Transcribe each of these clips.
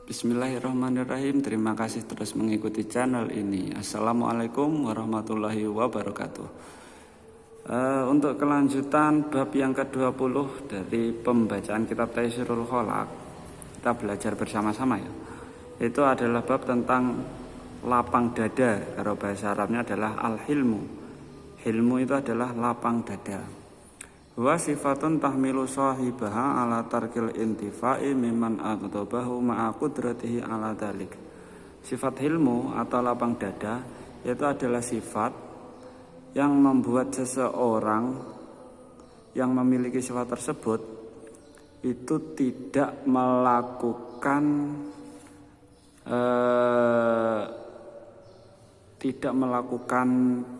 Bismillahirrahmanirrahim. Terima kasih terus mengikuti channel ini. Assalamualaikum warahmatullahi wabarakatuh. Untuk kelanjutan bab yang ke-20 dari pembacaan kitab Taisirul Kholaq, kita belajar bersama-sama ya. Itu adalah bab tentang lapang dada. Kalau bahasa Arabnya adalah al-hilmu. Hilmu itu adalah lapang dada. Wa sifatun tahmilu sahibaha ala tarkil intifa'i mimman aghdabahu ma'a qudratihi ala dalik. Sifat hilmu atau lapang dada itu adalah sifat yang membuat seseorang yang memiliki sifat tersebut itu tidak melakukan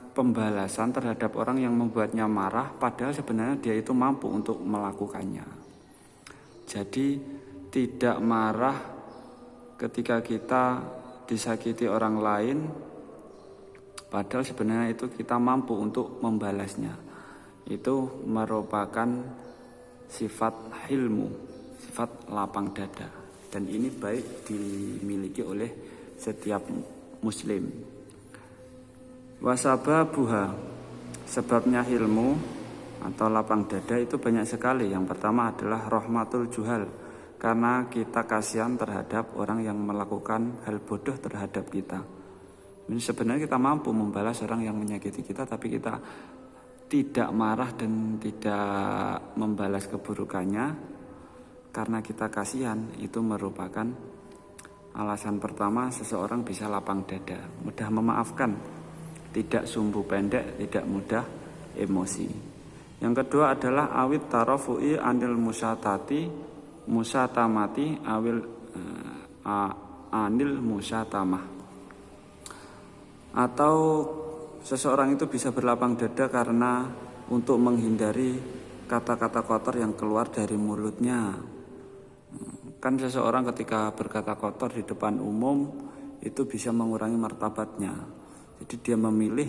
pembalasan terhadap orang yang membuatnya marah, padahal sebenarnya dia itu mampu untuk melakukannya. Jadi tidak marah ketika kita disakiti orang lain, padahal sebenarnya itu kita mampu untuk membalasnya. Itu merupakan sifat hilmu, sifat lapang dada, dan ini baik dimiliki oleh setiap muslim. Wasababuha, sebabnya ilmu atau lapang dada itu banyak sekali. Yang pertama adalah rahmatul juhal, karena kita kasihan terhadap orang yang melakukan hal bodoh terhadap kita. Ini sebenarnya kita mampu membalas orang yang menyakiti kita, tapi kita tidak marah dan tidak membalas keburukannya karena kita kasihan. Itu merupakan alasan pertama seseorang bisa lapang dada, mudah memaafkan, tidak sumbu pendek, tidak mudah emosi. Yang kedua adalah awit tarafu'i anil musatamati awil anil musatamah. Atau seseorang itu bisa berlapang dada karena untuk menghindari kata-kata kotor yang keluar dari mulutnya. Kan seseorang ketika berkata kotor di depan umum itu bisa mengurangi martabatnya. Jadi dia memilih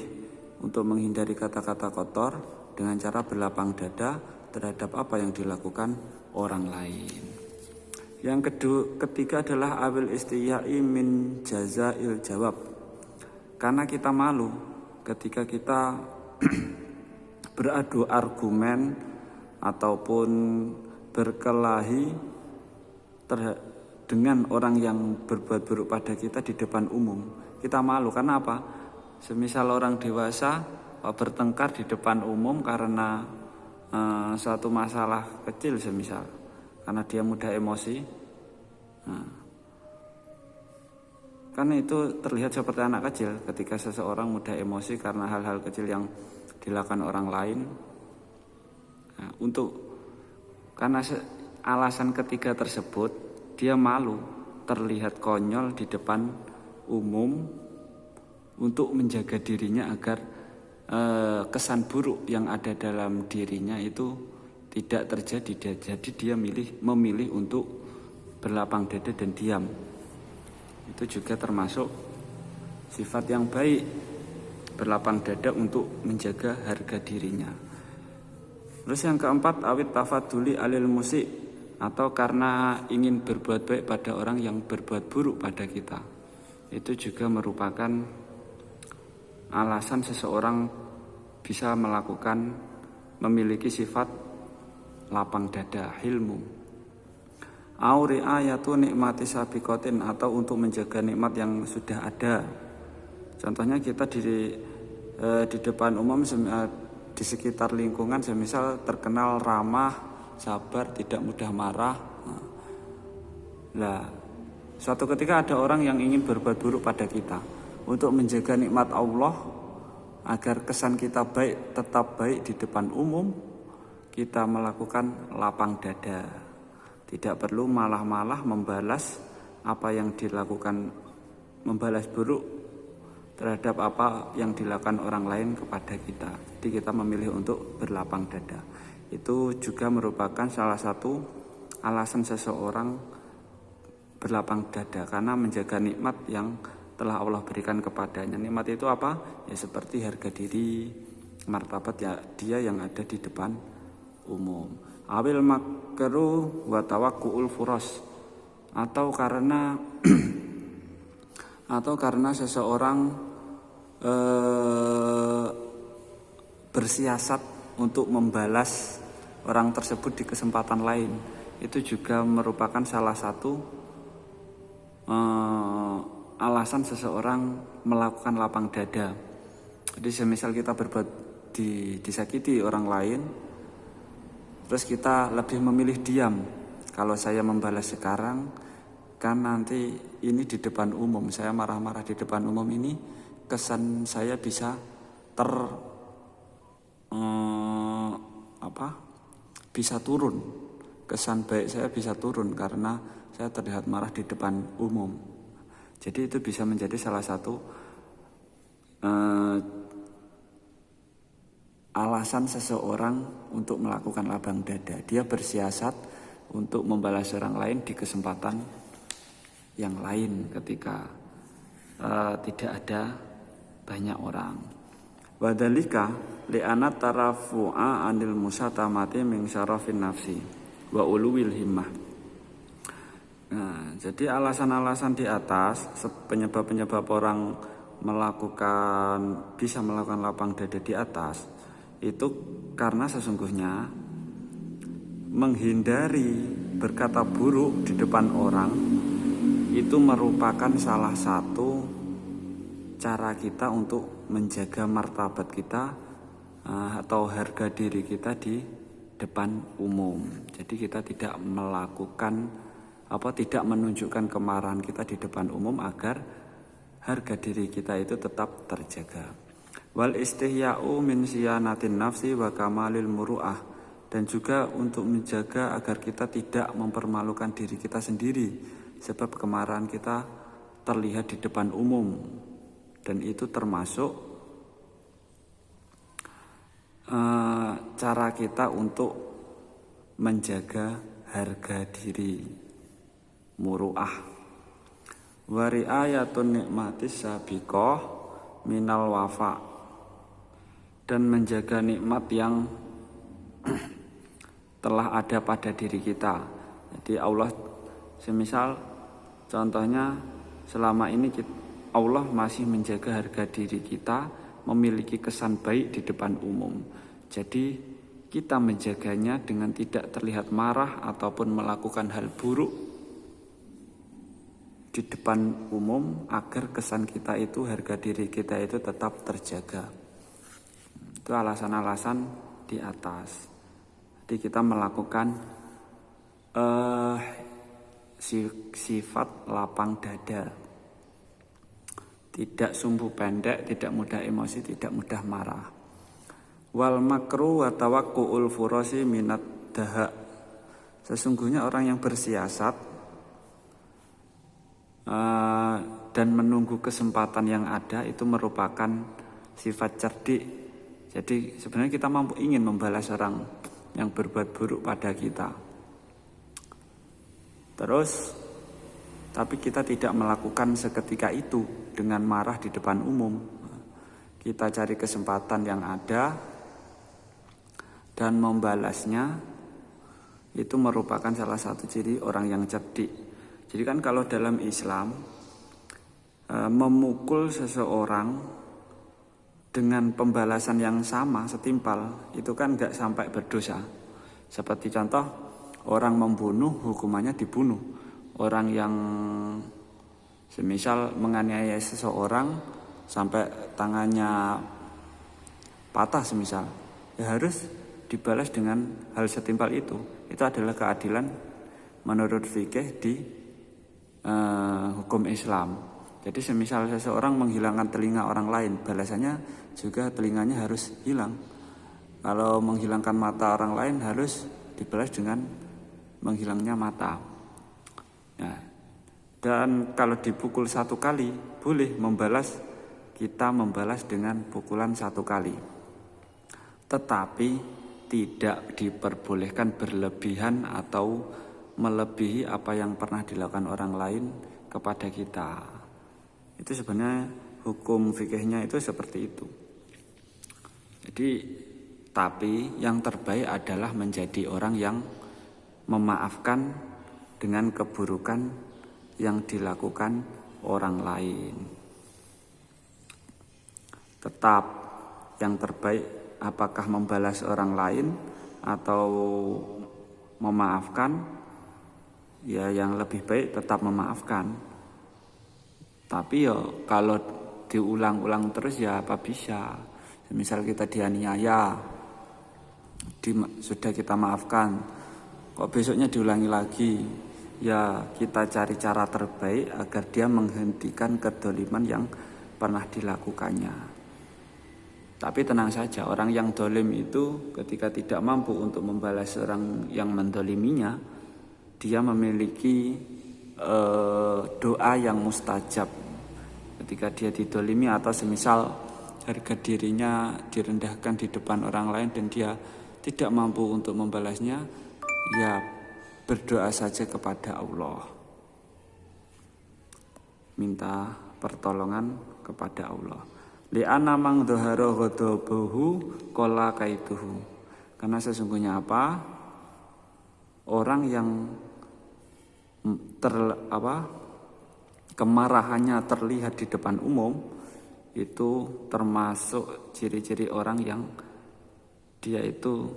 untuk menghindari kata-kata kotor dengan cara berlapang dada terhadap apa yang dilakukan orang lain. Yang ketiga adalah awil istiyai min jazail jawab. Karena kita malu ketika kita beradu argumen ataupun berkelahi dengan orang yang berbuat buruk pada kita di depan umum. Kita malu karena apa? Semisal orang dewasa bertengkar di depan umum karena suatu masalah kecil, semisal karena dia mudah emosi, karena itu terlihat seperti anak kecil ketika seseorang mudah emosi karena hal-hal kecil yang dilakukan orang lain. Karena alasan ketiga tersebut, dia malu terlihat konyol di depan umum untuk menjaga dirinya agar kesan buruk yang ada dalam dirinya itu tidak terjadi. Jadi dia memilih untuk berlapang dada dan diam. Itu juga termasuk sifat yang baik, berlapang dada untuk menjaga harga dirinya. Terus yang keempat, awit tafaduli alil musik, atau karena ingin berbuat baik pada orang yang berbuat buruk pada kita. Itu juga merupakan alasan seseorang bisa memiliki sifat lapang dada, hilmu. Auri ayatu nikmati sabikotin, atau untuk menjaga nikmat yang sudah ada. Contohnya kita di depan umum, di sekitar lingkungan, semisal terkenal ramah, sabar, tidak mudah marah. Nah, suatu ketika ada orang yang ingin berbuat buruk pada kita. Untuk menjaga nikmat Allah agar kesan kita baik, tetap baik di depan umum, kita melakukan lapang dada. Tidak perlu malah-malah membalas apa yang dilakukan, membalas buruk terhadap apa yang dilakukan orang lain kepada kita. Jadi kita memilih untuk berlapang dada. Itu juga merupakan salah satu alasan seseorang berlapang dada, karena menjaga nikmat yang telah Allah berikan kepadanya. Nikmat itu apa? Ya seperti harga diri, martabat ya dia yang ada di depan umum. Awil makruh wa tawakkuul furas, atau karena seseorang bersiasat untuk membalas orang tersebut di kesempatan lain. Itu juga merupakan salah satu alasan seseorang melakukan lapang dada. Jadi semisal kita berbuat disakiti orang lain, terus kita lebih memilih diam. Kalau saya membalas sekarang, kan nanti ini di depan umum, saya marah-marah di depan umum ini, kesan saya bisa bisa turun, kesan baik saya bisa turun karena saya terlihat marah di depan umum. Jadi itu bisa menjadi salah satu alasan seseorang untuk melakukan lapang dada. Dia bersiasat untuk membalas orang lain di kesempatan yang lain ketika tidak ada banyak orang. Wadhalika li'ana tarafu'a anil musatamati min syarafin nafsi wa uluwil himmah. Nah, jadi alasan-alasan di atas, penyebab-penyebab orang bisa melakukan lapang dada di atas itu karena sesungguhnya menghindari berkata buruk di depan orang itu merupakan salah satu cara kita untuk menjaga martabat kita atau harga diri kita di depan umum. Jadi kita tidak tidak menunjukkan kemarahan kita di depan umum agar harga diri kita itu tetap terjaga. Wal istihya'u min siyanatin nafsi wa kamalil muru'ah, dan juga untuk menjaga agar kita tidak mempermalukan diri kita sendiri sebab kemarahan kita terlihat di depan umum, dan itu termasuk cara kita untuk menjaga harga diri, muru'ah. Wa ri'ayatun nikmatis sabiqah minal wafa, dan menjaga nikmat yang telah ada pada diri kita. Jadi Allah, semisal contohnya selama ini Allah masih menjaga harga diri kita, memiliki kesan baik di depan umum. Jadi kita menjaganya dengan tidak terlihat marah ataupun melakukan hal buruk di depan umum agar kesan kita itu, harga diri kita itu tetap terjaga. Itu alasan-alasan di atas. Jadi kita melakukan sifat lapang dada, tidak sumbu pendek, tidak mudah emosi, tidak mudah marah. Wal makru wa tawakku'ul furasi minat daha, sesungguhnya orang yang bersiasat dan menunggu kesempatan yang ada itu merupakan sifat cerdik. Jadi sebenarnya kita ingin membalas orang yang berbuat buruk pada kita, tapi kita tidak melakukan seketika itu dengan marah di depan umum. Kita cari kesempatan yang ada dan membalasnya. Itu merupakan salah satu ciri orang yang cerdik. Jadi kan kalau dalam Islam memukul seseorang dengan pembalasan yang sama, setimpal, itu kan gak sampai berdosa. Seperti contoh, orang membunuh hukumannya dibunuh. Orang yang semisal menganiaya seseorang sampai tangannya patah semisal, ya harus dibalas dengan hal setimpal itu. Itu adalah keadilan menurut fikih di hukum Islam. Jadi semisal seseorang menghilangkan telinga orang lain, balasannya juga telinganya harus hilang. Kalau menghilangkan mata orang lain harus dibalas dengan menghilangnya mata. Nah, dan kalau dipukul 1 kali, boleh kita membalas dengan pukulan 1 kali. Tetapi tidak diperbolehkan berlebihan atau melebihi apa yang pernah dilakukan orang lain kepada kita. Itu sebenarnya hukum fikihnya itu seperti itu. Jadi, tapi yang terbaik adalah menjadi orang yang memaafkan dengan keburukan yang dilakukan orang lain. Tetap yang terbaik apakah membalas orang lain atau memaafkan? Ya yang lebih baik tetap memaafkan. Tapi ya kalau diulang-ulang terus ya apa bisa. Misal kita dianiaya, sudah kita maafkan, kok besoknya diulangi lagi. Ya kita cari cara terbaik agar dia menghentikan kedoliman yang pernah dilakukannya. Tapi tenang saja, orang yang dolim itu ketika tidak mampu untuk membalas orang yang mendoliminya, dia memiliki doa yang mustajab. Ketika dia didolimi atau semisal harga dirinya direndahkan di depan orang lain dan dia tidak mampu untuk membalasnya, ya berdoa saja kepada Allah. Minta pertolongan kepada Allah. Li'anna mang dhahara ghadabahu qala kaituhu. Karena sesungguhnya apa? Orang yang kemarahannya terlihat di depan umum itu termasuk ciri-ciri orang yang dia itu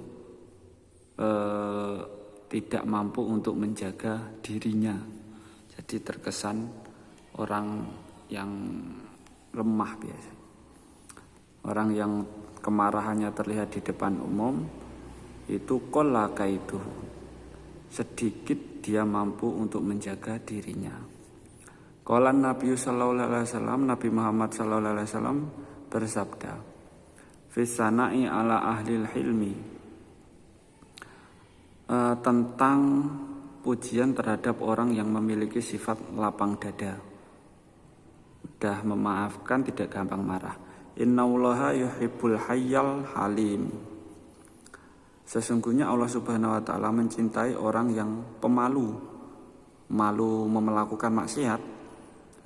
tidak mampu untuk menjaga dirinya. Jadi terkesan orang yang lemah biasa. Orang yang kemarahannya terlihat di depan umum itu qalla kaituhu. Sedikit dia mampu untuk menjaga dirinya. Qala Nabi sallallahu alaihi wasallam, Nabi Muhammad sallallahu alaihi wasallam bersabda, "Fi sana'i ala ahlil hilmi." Tentang pujian terhadap orang yang memiliki sifat lapang dada. Mudah memaafkan, tidak gampang marah. Innallaha yuhibbul hayyal halim. Sesungguhnya Allah Subhanahu wa taala mencintai orang yang pemalu, malu melakukan maksiat.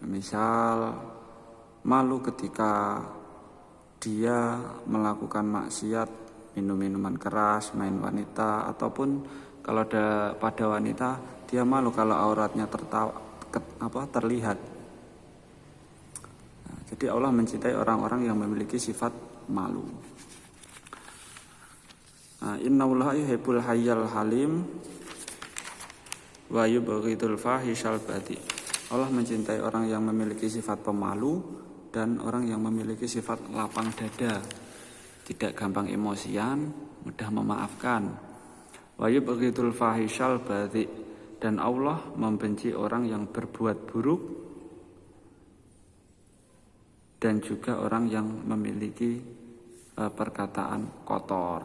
Misal malu ketika dia melakukan maksiat, minum minuman keras, main wanita, ataupun kalau ada pada wanita dia malu kalau auratnya terlihat. Nah, jadi Allah mencintai orang-orang yang memiliki sifat malu. Innallaha yuhibbul hayyal halim wa yubghidul fahishal badi. Allah mencintai orang yang memiliki sifat pemalu dan orang yang memiliki sifat lapang dada, tidak gampang emosian, mudah memaafkan. Wa yubghidul fahishal badi, dan Allah membenci orang yang berbuat buruk dan juga orang yang memiliki perkataan kotor.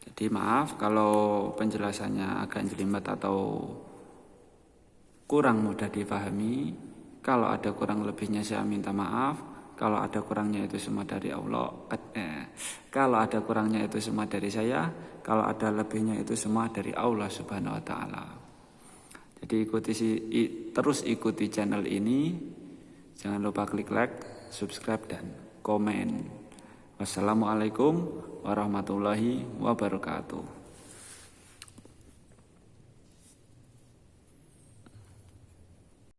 Jadi maaf kalau penjelasannya agak jelimet atau kurang mudah dipahami. Kalau ada kurang lebihnya saya minta maaf. Kalau ada kurangnya itu semua dari Allah. Kalau ada kurangnya itu semua dari saya. Kalau ada lebihnya itu semua dari Allah Subhanahu wa taala. Jadi terus ikuti channel ini. Jangan lupa klik like, subscribe dan komen. Wassalamualaikum warahmatullahi wabarakatuh.